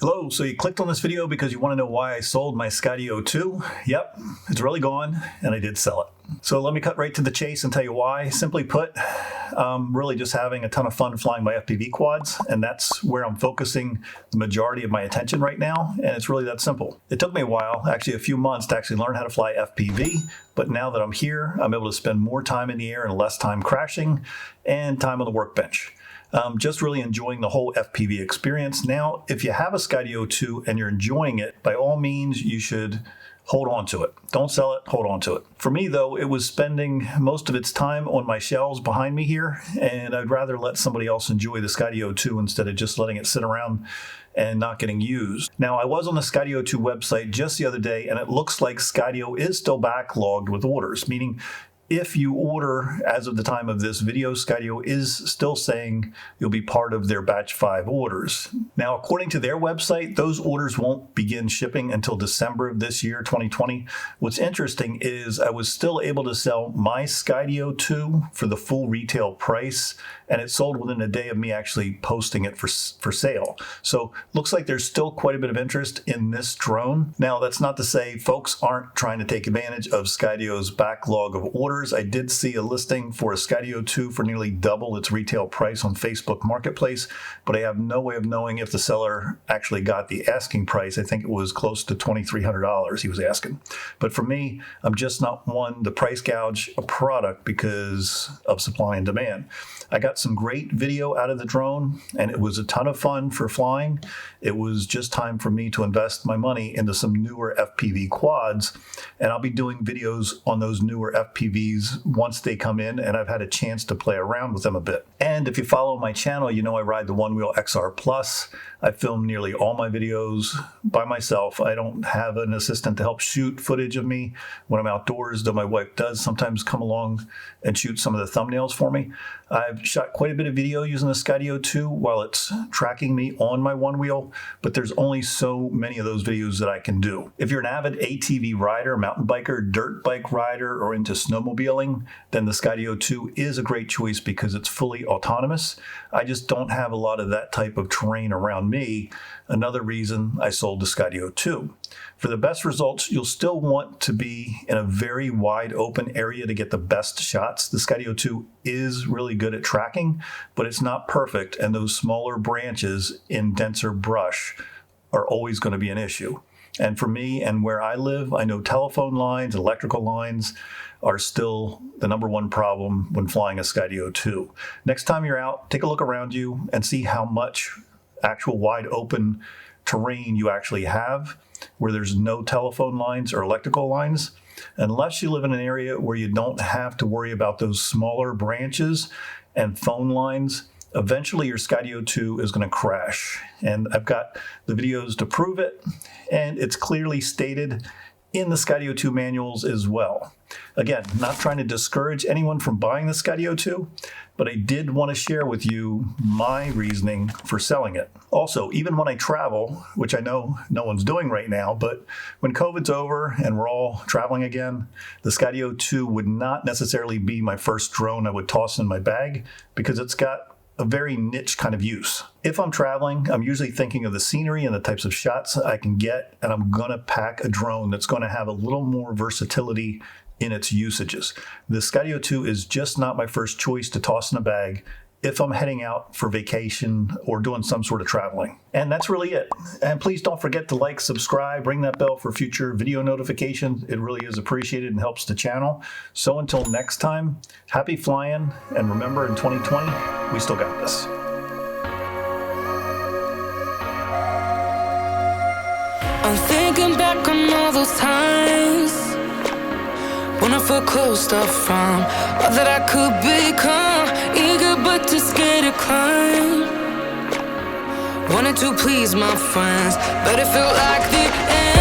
Hello, so you clicked on this video because you want to know why I sold my Skydio 2? Yep, it's really gone, and I did sell it. So let me cut right to the chase and tell you why. Simply put, I'm really just having a ton of fun flying my FPV quads, and that's where I'm focusing the majority of my attention right now, and it's really that simple. It took me a while, actually a few months, to actually learn how to fly FPV, but now that I'm here, I'm able to spend more time in the air and less time crashing and time on the workbench. Just really enjoying the whole FPV experience. Now, if you have a Skydio 2 and you're enjoying it, by all means, you should hold on to it. Don't sell it, hold on to it. For me, though, it was spending most of its time on my shelves behind me here, and I'd rather let somebody else enjoy the Skydio 2 instead of just letting it sit around and not getting used. Now, I was on the Skydio 2 website just the other day, and it looks like Skydio is still backlogged with orders, meaning if you order as of the time of this video, Skydio is still saying you'll be part of their batch 5 orders. Now, according to their website, those orders won't begin shipping until December of this year, 2020. What's interesting is I was still able to sell my Skydio 2 for the full retail price, and it sold within a day of me actually posting it for sale. So looks like there's still quite a bit of interest in this drone. Now, that's not to say folks aren't trying to take advantage of Skydio's backlog of orders. I did see a listing for a Skydio 2 for nearly double its retail price on Facebook Marketplace, but I have no way of knowing if the seller actually got the asking price. I think it was close to $2,300 he was asking. But for me, I'm just not one to price gouge a product because of supply and demand. I got some great video out of the drone, and it was a ton of fun for flying. It was just time for me to invest my money into some newer FPV quads, and I'll be doing videos on those newer FPVs once they come in, and I've had a chance to play around with them a bit. And if you follow my channel, you know I ride the One Wheel XR Plus. I film nearly all my videos by myself. I don't have an assistant to help shoot footage of me when I'm outdoors, though my wife does sometimes come along and shoot some of the thumbnails for me. I've shot quite a bit of video using the Skydio 2 while it's tracking me on my One Wheel, but there's only so many of those videos that I can do. If you're an avid ATV rider, mountain biker, dirt bike rider, or into snowmobiling, then the Skydio 2 is a great choice because it's fully autonomous. I just don't have a lot of that type of terrain around me. Another reason I sold the Skydio 2. For the best results, you'll still want to be in a very wide open area to get the best shots. The Skydio 2 is really good at tracking, but it's not perfect, and those smaller branches in denser brush are always going to be an issue. And for me and where I live, I know telephone lines, electrical lines are still the #1 problem when flying a Skydio 2. Next time you're out, take a look around you and see how much actual wide open terrain you actually have where there's no telephone lines or electrical lines. Unless you live in an area where you don't have to worry about those smaller branches and phone lines, eventually your Skydio 2 is going to crash. And I've got the videos to prove it, and it's clearly stated in the Skydio 2 manuals as well. Again, not trying to discourage anyone from buying the Skydio 2, but I did want to share with you my reasoning for selling it. Also, even when I travel, which I know no one's doing right now, but when COVID's over and we're all traveling again, the Skydio 2 would not necessarily be my first drone I would toss in my bag because it's got a very niche kind of use. If I'm traveling, I'm usually thinking of the scenery and the types of shots I can get, and I'm gonna pack a drone that's gonna have a little more versatility in its usages. The Skydio 2 is just not my first choice to toss in a bag if I'm heading out for vacation or doing some sort of traveling. And that's really it. And please don't forget to like, subscribe, ring that bell for future video notifications. It really is appreciated and helps the channel. So until next time, happy flying, and remember, in 2020, we still got this. I'm thinking back on all those times when I felt closed off from all that I could become, eager but too scared to climb. Wanted to please my friends, but it felt like the end.